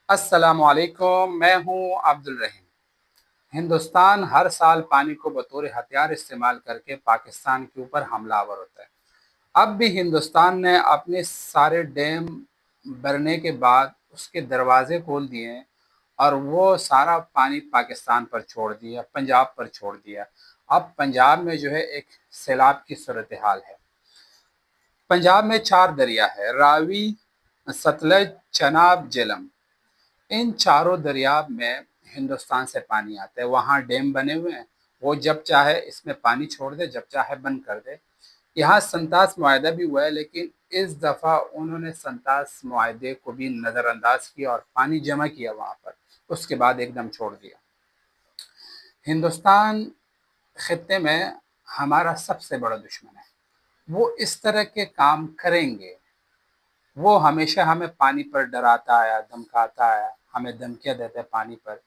अस्सलामुअलैकुम, मैं हूँ अब्दुल रहीम। हिंदुस्तान हर साल पानी को बतौर हथियार इस्तेमाल करके पाकिस्तान के ऊपर हमलावर होता है। अब भी हिंदुस्तान ने अपने सारे डैम भरने के बाद उसके दरवाजे खोल दिए हैं और वो सारा पानी पाकिस्तान पर छोड़ दिया, पंजाब पर छोड़ दिया। अब पंजाब में जो है एक सैलाब की सूरत हाल है। पंजाब में 4 दरिया है, रावी, सतलज, चनाब, झेलम। इन चारों दरिया में हिंदुस्तान से पानी आता है। वहाँ डैम बने हुए हैं, वो जब चाहे इसमें पानी छोड़ दे, जब चाहे बंद कर दे। यहाँ संतास मुआहदा भी हुआ है, लेकिन इस दफ़ा उन्होंने संतास मुआहदे को भी नज़रअंदाज किया और पानी जमा किया वहाँ पर, उसके बाद एकदम छोड़ दिया। हिंदुस्तान खित्ते में हमारा सबसे बड़ा दुश्मन है। वो इस तरह के काम करेंगे। वो हमेशा हमें पानी पर डराता आया, धमकाता आया, हमें धमकियाँ देता है पानी पर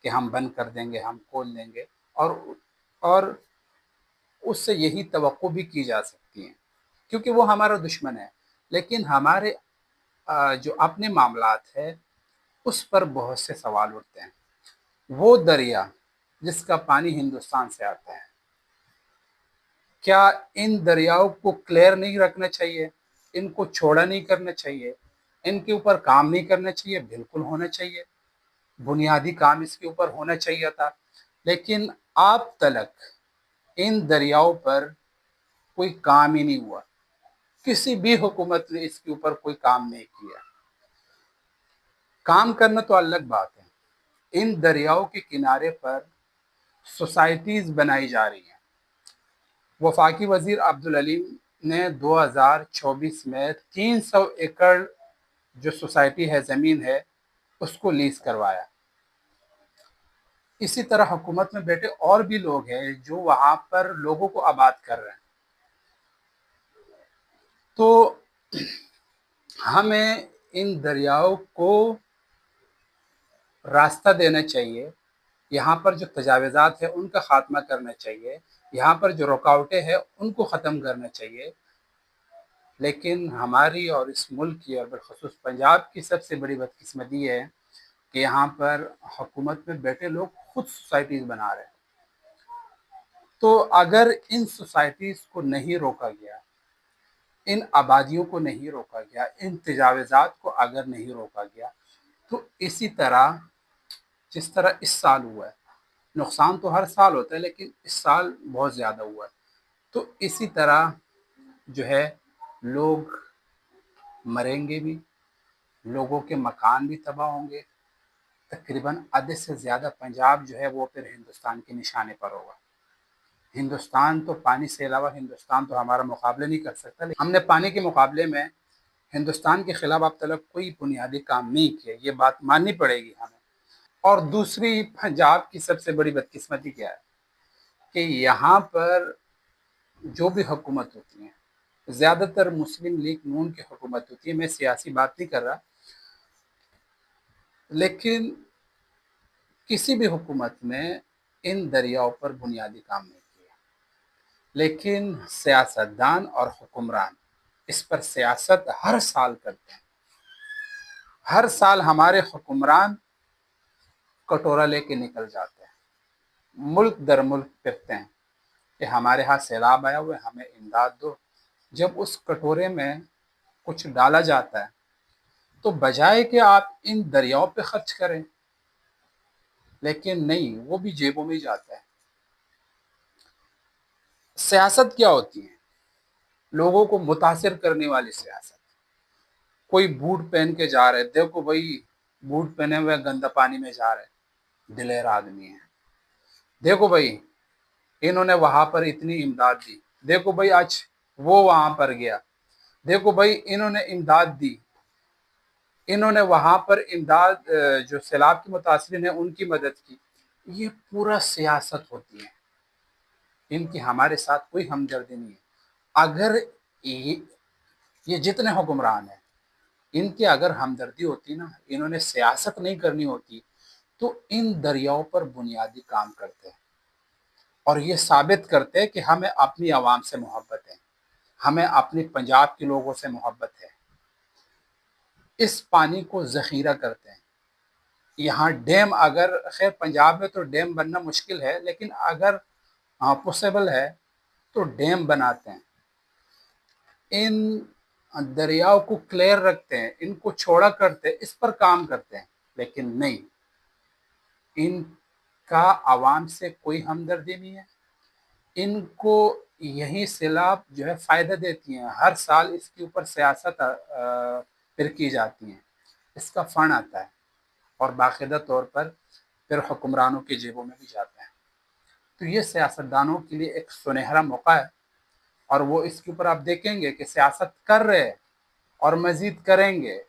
कि हम बंद कर देंगे, हम खोल देंगे। और उससे यही तवक्को भी की जा सकती है, क्योंकि वो हमारा दुश्मन है। लेकिन हमारे जो अपने मामलात है, उस पर बहुत से सवाल उठते हैं। वो दरिया जिसका पानी हिंदुस्तान से आता है, क्या इन दरियाओं को क्लियर नहीं रखना चाहिए? इनको छोड़ा नहीं करना चाहिए? इनके ऊपर काम नहीं करना चाहिए? बिल्कुल होना चाहिए। बुनियादी काम इसके ऊपर होना चाहिए था। लेकिन अब तलक इन दरियाओं पर कोई काम ही नहीं हुआ। किसी भी हुकूमत ने इसके ऊपर कोई काम नहीं किया। काम करना तो अलग बात है। इन दरियाओं के किनारे पर सोसाइटीज बनाई जा रही हैं। वफाकी वजीर अब्दुल अलीम ने 2024 में 300 एकड़ जो सोसाइटी है, ज़मीन है, उसको लीज करवाया। इसी तरह हुकूमत में बैठे और भी लोग हैं जो वहां पर लोगों को आबाद कर रहे हैं। तो हमें इन दरियाओं को रास्ता देना चाहिए। यहाँ पर जो तजावीज़ात है उनका खात्मा करना चाहिए। यहाँ पर जो रुकावटें हैं उनको ख़त्म करना चाहिए। लेकिन हमारी और इस मुल्क की और बिलखसूस पंजाब की सबसे बड़ी बदकिस्मती है कि यहाँ पर हुकूमत में बैठे लोग खुद सोसाइटीज़ बना रहे हैं। तो अगर इन सोसाइटीज़ को नहीं रोका गया, इन आबादियों को नहीं रोका गया, इन तजावीज़ात को अगर नहीं रोका गया, तो इसी तरह जिस तरह इस साल हुआ है, नुकसान तो हर साल होता है लेकिन इस साल बहुत ज़्यादा हुआ है। तो इसी तरह जो है लोग मरेंगे भी, लोगों के मकान भी तबाह होंगे। तकरीबन आधे से ज़्यादा पंजाब जो है वो फिर हिंदुस्तान के निशाने पर होगा। हिंदुस्तान तो पानी से अलावा हिंदुस्तान तो हमारा मुकाबले नहीं कर सकता। लेकिन हमने पानी के मुकाबले में हिंदुस्तान के खिलाफ अब तक कोई बुनियादी काम नहीं किया, ये बात माननी पड़ेगी हमें। और दूसरी पंजाब की सबसे बड़ी बदकिस्मती क्या है कि यहाँ पर जो भी हुकूमत होती है, ज़्यादातर मुस्लिम लीग नून की हुकूमत होती है। मैं सियासी बात नहीं कर रहा, लेकिन किसी भी हुकूमत ने इन दरियाओं पर बुनियादी काम नहीं किया। लेकिन सियासतदान और हुक्मरान इस पर सियासत हर साल करते हैं। हर साल हमारे हुक्मरान कटोरा लेके निकल जाते हैं, मुल्क दर मुल्क फिरते हैं कि हमारे यहाँ सैलाब आया हुआ है, हमें इमदाद दो। जब उस कटोरे में कुछ डाला जाता है तो बजाय कि आप इन दरियाओं पे खर्च करें, लेकिन नहीं, वो भी जेबों में जाता है। सियासत क्या होती है? लोगों को मुतासिर करने वाली सियासत। कोई बूट पहन के जा रहे, देखो भाई बूट पहने हुए गंदा पानी में जा रहे, दिलेर आदमी है। देखो भाई इन्होंने वहां पर इतनी इमदाद दी, देखो भाई आज वो वहां पर गया, देखो भाई इन्होंने इमदाद दी, इन्होंने वहां पर इमदाद जो सैलाब के मुतासरीन है उनकी मदद की। ये पूरा सियासत होती है। इनकी हमारे साथ कोई हमदर्दी नहीं है। अगर ये, ये जितने हुक्मरान हैं, इनकी अगर हमदर्दी होती ना, इन्होंने सियासत नहीं करनी होती, तो इन दरियाओं पर बुनियादी काम करते हैं और ये साबित करते हैं कि हमें अपनी आवाम से मोहब्बत है, हमें अपने पंजाब के लोगों से मोहब्बत है। इस पानी को ज़ख़ीरा करते हैं, यहाँ डैम अगर खैर पंजाब में तो डैम बनना मुश्किल है, लेकिन अगर पॉसिबल है तो डैम बनाते हैं, इन दरियाओं को क्लियर रखते हैं, इनको छोड़ा करते हैं, इस पर काम करते हैं। लेकिन नहीं, इनका आवाम से कोई हमदर्दी नहीं है। इनको यही सैलाब जो है फ़ायदा देती हैं, हर साल इसके ऊपर सियासत फिर की जाती है, इसका फंड आता है और बाकायदा तौर पर फिर हुक्मरानों की जेबों में भी जाता है। तो ये सियासतदानों के लिए एक सुनहरा मौका है, और वो इसके ऊपर आप देखेंगे कि सियासत कर रहे हैं और मजीद करेंगे।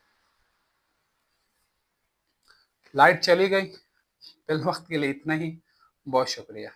लाइट चली गई, फिल वक्त के लिए इतना ही। बहुत शुक्रिया।